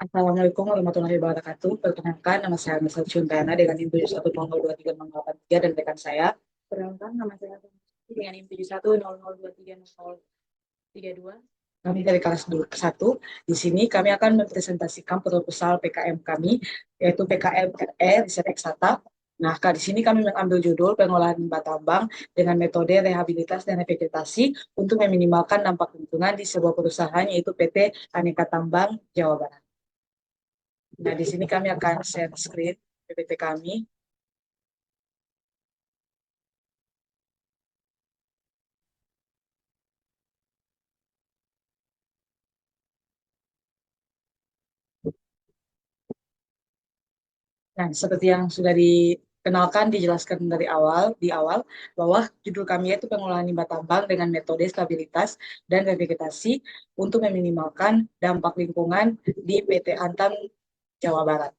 Assalamualaikum warahmatullahi wabarakatuh. Perkenalkan, nama saya Misal Ciuntana dengan NIM 7100236083 dan rekan saya. Perkenalkan, nama saya dengan NIM 7100236032. Kami dari kelas 1. Di sini kami akan mempresentasikan proposal PKM kami, yaitu PKM RE Riset Eksata. Nah, di sini kami mengambil judul pengolahan limbah tambang dengan metode rehabilitas dan revegetasi untuk meminimalkan dampak lingkungan di sebuah perusahaan, yaitu PT Aneka Tambang Jawa Barat. Nah, di sini kami akan share screen PPT kami. Nah, seperti yang sudah dikenalkan, dijelaskan di awal, bahwa judul kami itu pengolahan limbah tambang dengan metode stabilitas dan revegetasi untuk meminimalkan dampak lingkungan di PT Antam Jawa Barat.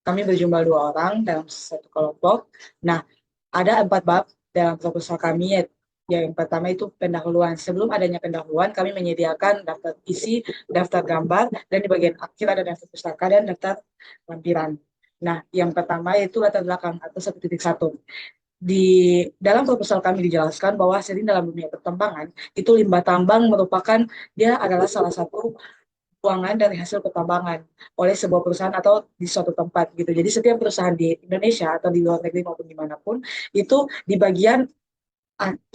Kami berjumlah 2 orang dalam satu kelompok. Nah, ada 4 bab dalam proposal kami, yang pertama itu pendahuluan. Sebelum adanya pendahuluan, kami menyediakan daftar isi, daftar gambar, dan di bagian akhir ada daftar pustaka dan daftar lampiran. Nah, yang pertama itu latar belakang atau 1.1. Di dalam proposal kami dijelaskan bahwa sering dalam dunia pertambangan, itu limbah tambang merupakan, dia adalah salah satu buangan dari hasil pertambangan oleh sebuah perusahaan atau di suatu tempat gitu. Jadi setiap perusahaan di Indonesia atau di luar negeri maupun dimanapun, itu di bagian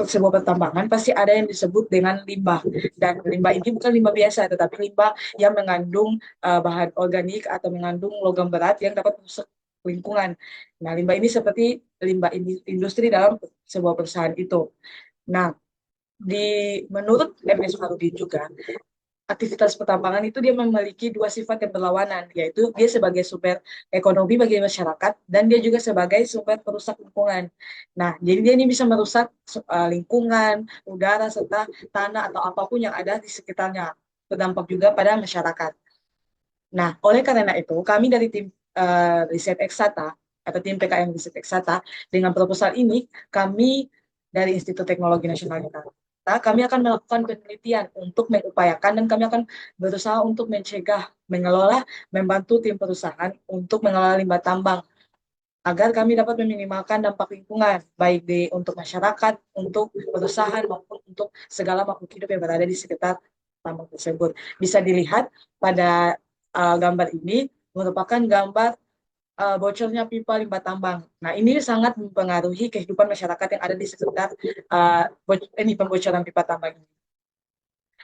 sebuah pertambangan pasti ada yang disebut dengan limbah, dan limbah ini bukan limbah biasa tetapi limbah yang mengandung bahan organik atau mengandung logam berat yang dapat merusak lingkungan. Nah, limbah ini seperti limbah industri dalam sebuah perusahaan itu. Nah, di menurut M.S. Farudin juga, aktivitas pertambangan itu dia memiliki 2 sifat yang berlawanan, yaitu dia sebagai sumber ekonomi bagi masyarakat dan dia juga sebagai sumber perusak lingkungan. Nah, jadi dia ini bisa merusak lingkungan, udara, serta tanah atau apapun yang ada di sekitarnya. Berdampak juga pada masyarakat. Nah, oleh karena itu, kami dari tim riset Eksata atau tim PKM riset Eksata dengan proposal ini, kami dari Institut Teknologi Nasional Jakarta, kami akan melakukan penelitian untuk mengupayakan dan kami akan berusaha untuk mencegah, mengelola, membantu tim perusahaan untuk mengelola limbah tambang agar kami dapat meminimalkan dampak lingkungan baik untuk masyarakat, untuk perusahaan maupun untuk segala makhluk hidup yang berada di sekitar tambang tersebut. Bisa dilihat pada gambar ini merupakan gambar bocornya pipa limbah tambang. Nah, ini sangat mempengaruhi kehidupan masyarakat yang ada di sekitar ini pembocoran pipa tambang ini.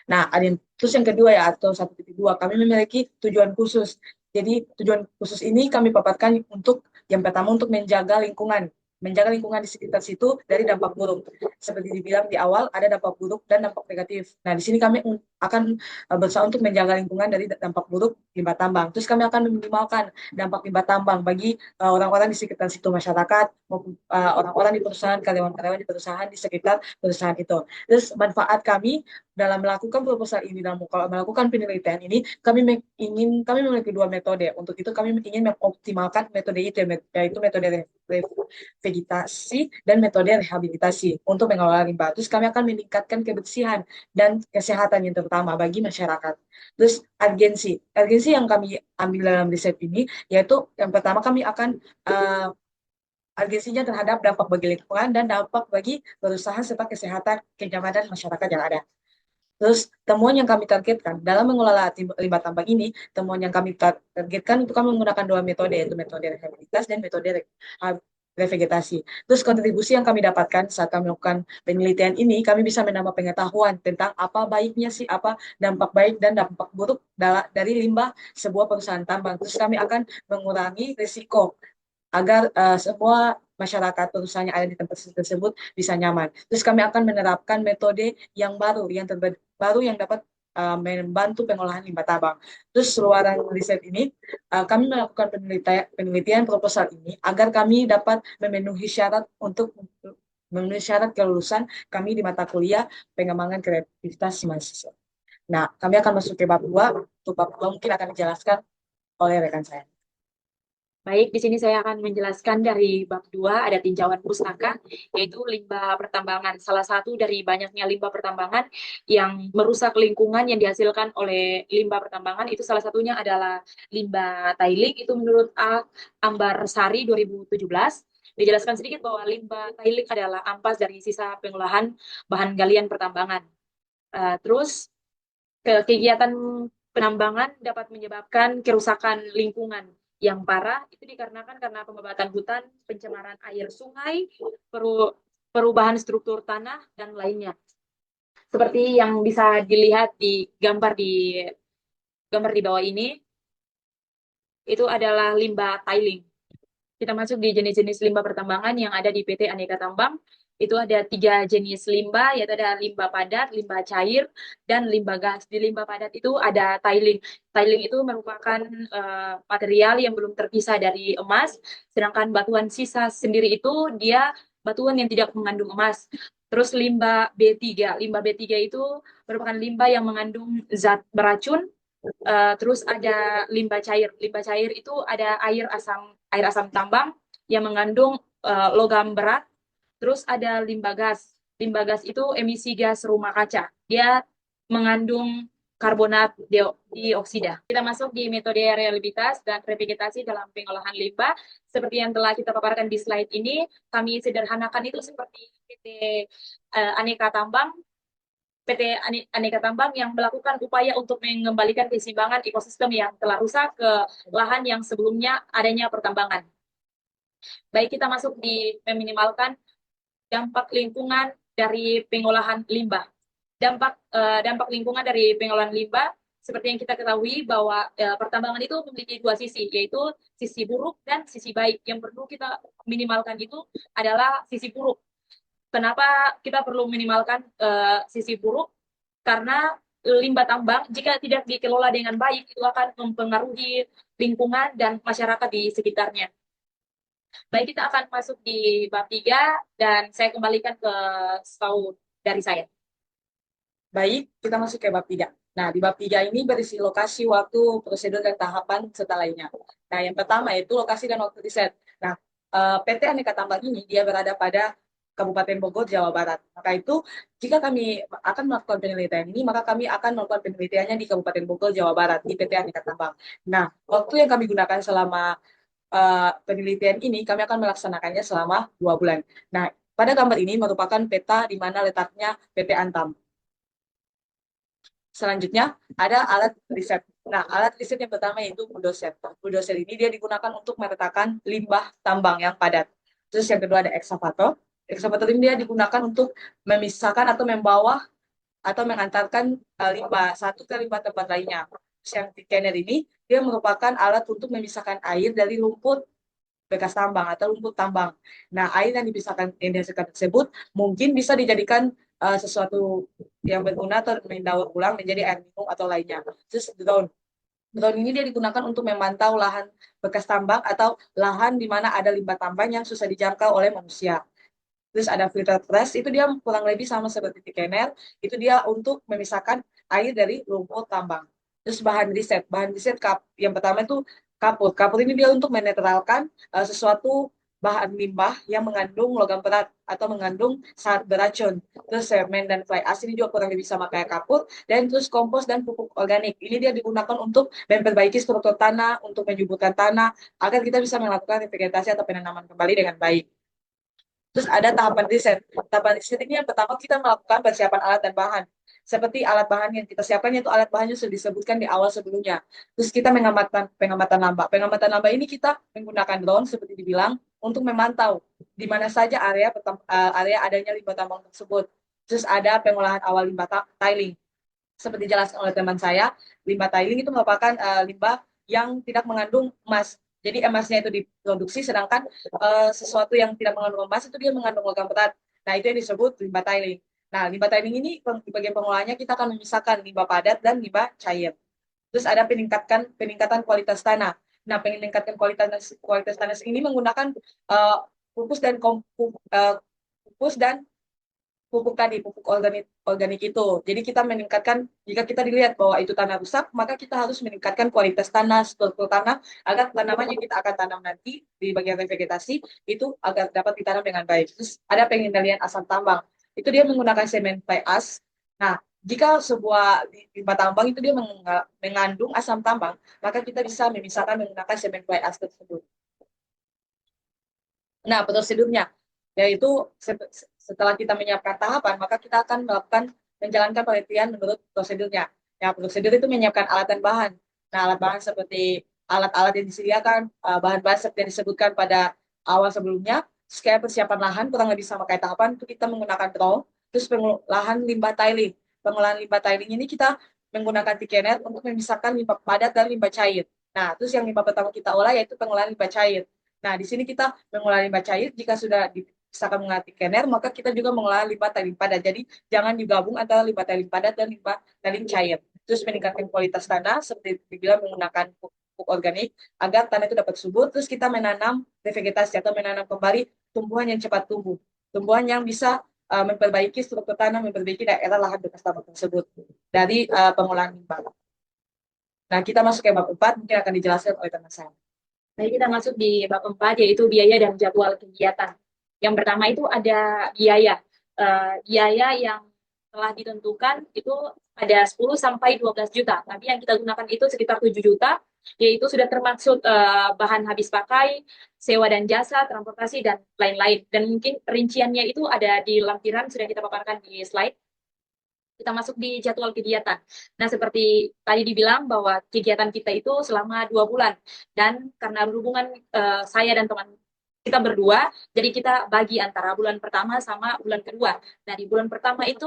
Nah, terus yang kedua ya, atau 1.2, kami memiliki tujuan khusus. Jadi, tujuan khusus ini kami paparkan untuk yang pertama untuk menjaga lingkungan di sekitar situ dari dampak buruk. Seperti dibilang di awal, ada dampak buruk dan dampak negatif. Nah, di sini kami akan berusaha untuk menjaga lingkungan dari dampak buruk limbah tambang. Terus kami akan meminimalkan dampak limbah tambang bagi orang-orang di sekitar situ, masyarakat maupun orang-orang di perusahaan, karyawan-karyawan di perusahaan di sekitar perusahaan itu. Terus manfaat kami dalam melakukan proposal ini, dalam kalau melakukan penelitian ini, kami memiliki 2 metode. Untuk itu kami ingin mengoptimalkan metode itu, yaitu metode vegetasi dan metode rehabilitasi untuk mengelola limbah. Terus kami akan meningkatkan kebersihan dan kesehatan yang terutama bagi masyarakat. Terus urgensi yang kami ambil dalam riset ini, yaitu yang pertama kami akan urgensinya terhadap dampak bagi lingkungan dan dampak bagi perusahaan serta kesehatan kenyamanan masyarakat yang ada. Terus temuan yang kami targetkan dalam mengelola limbah tambang ini, temuan yang kami targetkan itu kami menggunakan 2 metode, yaitu metode rehabilitas dan metode revegetasi. Terus kontribusi yang kami dapatkan saat kami melakukan penelitian ini, kami bisa menambah pengetahuan tentang apa baiknya sih, apa dampak baik dan dampak buruk dari limbah sebuah perusahaan tambang. Terus kami akan mengurangi risiko agar semua masyarakat perusahaan yang ada di tempat tersebut bisa nyaman. Terus kami akan menerapkan metode yang baru, baru yang dapat membantu pengolahan limbah tambang. Terus luaran riset ini, kami melakukan penelitian proposal ini agar kami dapat memenuhi syarat kelulusan kami di mata kuliah pengembangan kreativitas mahasiswa. Nah, kami akan masuk ke bab 2. Untuk bab 2 mungkin akan dijelaskan oleh rekan saya. Baik, di sini saya akan menjelaskan dari bab 2 ada tinjauan pustaka, yaitu limbah pertambangan. Salah satu dari banyaknya limbah pertambangan yang merusak lingkungan yang dihasilkan oleh limbah pertambangan, itu salah satunya adalah limbah tailing. Itu menurut Ambar Sari 2017. Dijelaskan sedikit bahwa limbah tailing adalah ampas dari sisa pengolahan bahan galian pertambangan. Terus kegiatan penambangan dapat menyebabkan kerusakan lingkungan yang parah itu dikarenakan karena pembabatan hutan, pencemaran air sungai, perubahan struktur tanah dan lainnya. Seperti yang bisa dilihat di gambar di bawah ini, itu adalah limbah tiling. Kita masuk di jenis-jenis limbah pertambangan yang ada di PT Aneka Tambang. Itu ada 3 jenis limbah, yaitu ada limbah padat, limbah cair, dan limbah gas. Di limbah padat itu ada tiling. Tiling itu merupakan material yang belum terpisah dari emas, sedangkan batuan sisa sendiri itu dia batuan yang tidak mengandung emas. Terus limbah B3 itu merupakan limbah yang mengandung zat beracun. Terus ada limbah cair. Limbah cair itu ada air asam tambang yang mengandung logam berat. Terus ada limbah gas. Limbah gas itu emisi gas rumah kaca. Dia mengandung karbonat dioksida. Kita masuk di metode reliabilitas dan revegetasi dalam pengolahan limbah. Seperti yang telah kita paparkan di slide ini, kami sederhanakan itu seperti PT Aneka Tambang Aneka Tambang yang melakukan upaya untuk mengembalikan keseimbangan ekosistem yang telah rusak ke lahan yang sebelumnya adanya pertambangan. Baik, kita masuk di meminimalkan dampak lingkungan dari pengolahan limbah. Dampak lingkungan dari pengolahan limbah seperti yang kita ketahui bahwa pertambangan itu memiliki 2 sisi, yaitu sisi buruk dan sisi baik. Yang perlu kita minimalkan itu adalah sisi buruk. Kenapa kita perlu minimalkan sisi buruk? Karena limbah tambang jika tidak dikelola dengan baik itu akan mempengaruhi lingkungan dan masyarakat di sekitarnya. Baik, kita akan masuk di bab 3 dan saya kembalikan ke Saud dari saya. Baik, kita masuk ke bab 3. Nah, di bab 3 ini berisi lokasi, waktu, prosedur, dan tahapan serta lainnya. Nah, yang pertama itu lokasi dan waktu riset. Nah, PT Aneka Tambang ini dia berada pada Kabupaten Bogor, Jawa Barat. Maka itu, jika kami akan melakukan penelitian ini, maka kami akan melakukan penelitiannya di Kabupaten Bogor, Jawa Barat, di PT Aneka Tambang. Nah, waktu yang kami gunakan selama penelitian ini, kami akan melaksanakannya selama 2 bulan. Nah, pada gambar ini merupakan peta di mana letaknya PT Antam. Selanjutnya ada alat riset. Nah, alat riset yang pertama yaitu bulldozer. Bulldozer ini dia digunakan untuk meretakan limbah tambang yang padat. Terus yang kedua ada eksavator. Eksavator ini dia digunakan untuk memisahkan atau membawa atau mengantarkan limbah satu ke limbah tempat lainnya. Terus yang scanner ini dia merupakan alat untuk memisahkan air dari lumpur bekas tambang atau lumpur tambang. Nah, air yang dihasilkan tersebut mungkin bisa dijadikan sesuatu yang berguna atau mendaur ulang menjadi air minum atau lainnya. Terus drone. Drone ini dia digunakan untuk memantau lahan bekas tambang atau lahan di mana ada limbah tambang yang susah dijangkau oleh manusia. Terus ada filter press, itu dia kurang lebih sama seperti scanner, itu dia untuk memisahkan air dari lumpur tambang. Terus bahan riset yang pertama itu kapur. Kapur ini dia untuk menetralkan sesuatu bahan limbah yang mengandung logam berat atau mengandung zat beracun. Terus semen dan fly ash ini juga kurang lebih sama kayak kapur. Dan terus kompos dan pupuk organik. Ini dia digunakan untuk memperbaiki struktur tanah, untuk menyuburkan tanah, agar kita bisa melakukan vegetasi atau penanaman kembali dengan baik. Terus ada tahapan riset. Tahapan riset ini yang pertama kita melakukan persiapan alat dan bahan. Seperti alat bahan yang kita siapkan itu alat bahannya sudah disebutkan di awal sebelumnya. Terus kita mengamatan pengamatan lambak. Pengamatan lambak ini kita menggunakan drone seperti dibilang untuk memantau di mana saja area adanya limbah tambang tersebut. Terus ada pengolahan awal limbah tiling. Seperti dijelaskan oleh teman saya, limbah tiling itu merupakan limbah yang tidak mengandung emas. Jadi emasnya itu diproduksi, sedangkan sesuatu yang tidak mengandung emas itu dia mengandung logam berat. Nah, itu yang disebut limbah tiling. Nah, limbah tiling ini di bagian pengolahannya kita akan memisahkan limbah padat dan limbah cair. Terus ada peningkatan kualitas tanah. Nah, peningkatan kualitas tanah ini menggunakan uh, pupus dan pupuk tadi, pupuk organik, organik itu. Jadi kita meningkatkan, jika kita dilihat bahwa itu tanah rusak, maka kita harus meningkatkan kualitas tanah, struktur tanah, agar tanaman yang kita akan tanam nanti di bagian vegetasi itu agar dapat ditanam dengan baik. Terus ada pengendalian asam tambang. Itu dia menggunakan semen fly ash. Nah, jika sebuah limbah tambang itu dia mengandung asam tambang, maka kita bisa memisahkan menggunakan semen fly ash tersebut. Nah, prosedurnya yaitu setelah kita menyiapkan tahapan, maka kita akan melakukan menjalankan penelitian menurut prosedurnya. Ya, prosedur itu menyiapkan alat dan bahan. Nah, alat bahan seperti alat-alat yang disediakan, bahan-bahan seperti yang disebutkan pada awal sebelumnya, kayak persiapan lahan kurang lebih sama kayak tahapan itu kita menggunakan drone, terus pengolahan limbah tiling. Pengolahan limbah tiling ini kita menggunakan tikener untuk memisahkan limbah padat dan limbah cair. Nah, terus yang limbah pertama kita olah yaitu pengolahan limbah cair. Nah, di sini kita mengolah limbah cair, jika sudah dipisahkan mengenai tikener, maka kita juga mengolah limbah taling padat. Jadi, jangan digabung antara limbah taling padat dan limbah taling cair. Terus meningkatkan kualitas tanah, seperti dibilang menggunakan pupuk organik, agar tanah itu dapat subur. Terus kita menanam revegetasi atau menanam kembali tumbuhan yang cepat tumbuh. Tumbuhan yang bisa memperbaiki struktur tanah, memperbaiki daerah lahan bekas tambang tersebut dari pengolahan limbah. Nah, kita masuk ke bab 4, mungkin akan dijelaskan oleh teman saya. Jadi kita masuk di bab 4 yaitu biaya dan jadwal kegiatan. Yang pertama itu ada biaya. Biaya yang telah ditentukan itu ada 10 sampai 12 juta. Tapi yang kita gunakan itu sekitar 7 juta, yaitu sudah termaksud bahan habis pakai, sewa dan jasa, transportasi, dan lain-lain. Dan mungkin rinciannya itu ada di lampiran, sudah kita paparkan di slide. Kita masuk di jadwal kegiatan. Nah, seperti tadi dibilang bahwa kegiatan kita itu selama 2 bulan. Dan karena berhubungan saya dan teman kita berdua, jadi kita bagi antara bulan pertama sama bulan kedua. Nah, di bulan pertama itu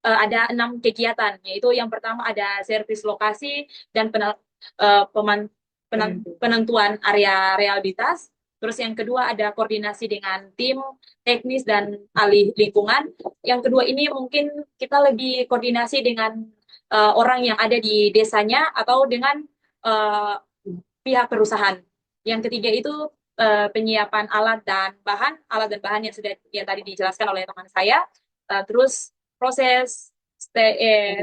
ada 6 kegiatan, yaitu yang pertama ada servis lokasi dan penentuan area realitas. Terus yang kedua ada koordinasi dengan tim teknis dan ahli lingkungan. Yang kedua ini mungkin kita lebih koordinasi dengan orang yang ada di desanya atau dengan uh, pihak perusahaan. Yang ketiga itu penyiapan alat dan bahan yang sudah yang tadi dijelaskan oleh teman saya. Terus proses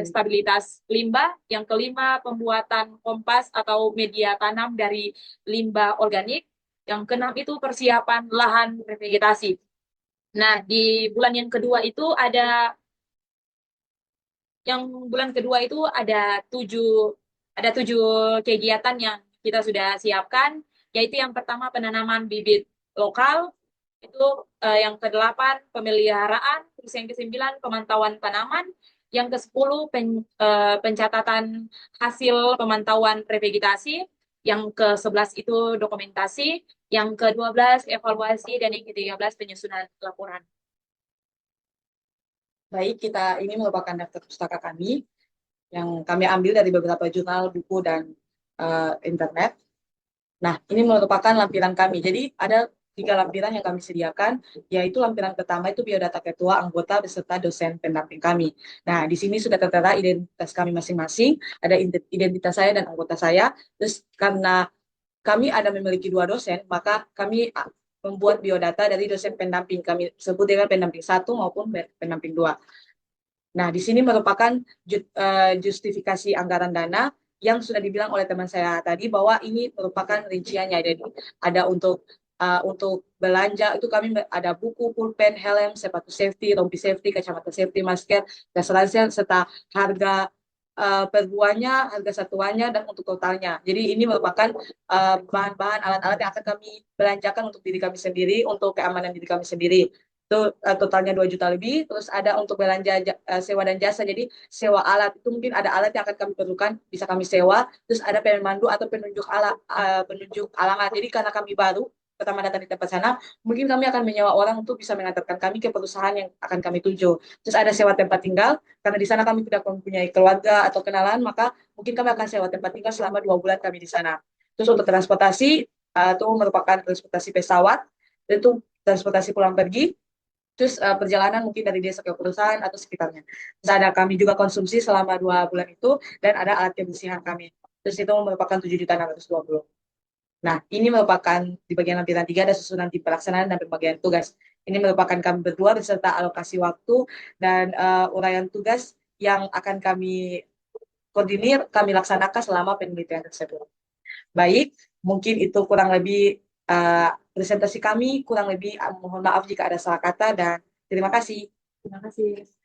stabilitas limbah. Yang kelima pembuatan kompas atau media tanam dari limbah organik. Yang keenam itu persiapan lahan revegetasi. Nah, di bulan yang kedua itu ada tujuh kegiatan yang kita sudah siapkan, yaitu yang pertama penanaman bibit lokal, itu yang ke-8 pemeliharaan, terus yang ke-9 pemantauan tanaman, yang ke-10 pencatatan hasil pemantauan revegetasi, yang ke-11 itu dokumentasi, yang ke-12 evaluasi, dan yang ke-13 penyusunan laporan. Baik, kita ini merupakan daftar pustaka kami yang kami ambil dari beberapa jurnal, buku, dan internet. Nah, ini merupakan lampiran kami. Jadi ada 3 lampiran yang kami sediakan, yaitu lampiran pertama itu biodata ketua, anggota, beserta dosen pendamping kami. Nah, di sini sudah tertera identitas kami masing-masing, ada identitas saya dan anggota saya. Terus karena kami ada memiliki 2 dosen, maka kami membuat biodata dari dosen pendamping kami sebut dengan pendamping 1 maupun pendamping 2. Nah, di sini merupakan justifikasi anggaran dana yang sudah dibilang oleh teman saya tadi bahwa ini merupakan rinciannya. Jadi ada untuk belanja itu kami ada buku, pulpen, helm, sepatu safety, rompi safety, kacamata safety, masker, gas ransel, serta harga per buahnya, harga satuannya, dan untuk totalnya. Jadi ini merupakan bahan-bahan alat-alat yang akan kami belanjakan untuk diri kami sendiri, untuk keamanan diri kami sendiri. Itu totalnya 2 juta lebih. Terus ada untuk belanja sewa dan jasa. Jadi sewa alat itu mungkin ada alat yang akan kami perlukan, bisa kami sewa. Terus ada pemandu atau penunjuk alamat. Jadi karena kami baru pertama datang di tempat sana, mungkin kami akan menyewa orang untuk bisa mengantarkan kami ke perusahaan yang akan kami tuju. Terus ada sewa tempat tinggal, karena di sana kami tidak mempunyai keluarga atau kenalan, maka mungkin kami akan sewa tempat tinggal selama 2 bulan kami di sana. Terus untuk transportasi, itu merupakan transportasi pesawat, itu transportasi pulang pergi, terus perjalanan mungkin dari desa ke perusahaan atau sekitarnya. Terus ada kami juga konsumsi selama 2 bulan itu, dan ada alat kebersihan kami. Terus itu merupakan 7.620. Nah, ini merupakan di bagian lampiran 3 ada susunan tim pelaksanaan dan pembagian tugas. Ini merupakan kami berdua beserta alokasi waktu dan uraian tugas yang akan kami koordinir, kami laksanakan selama penelitian tersebut. Baik, mungkin itu kurang lebih presentasi kami, kurang lebih mohon maaf jika ada salah kata dan terima kasih. Terima kasih.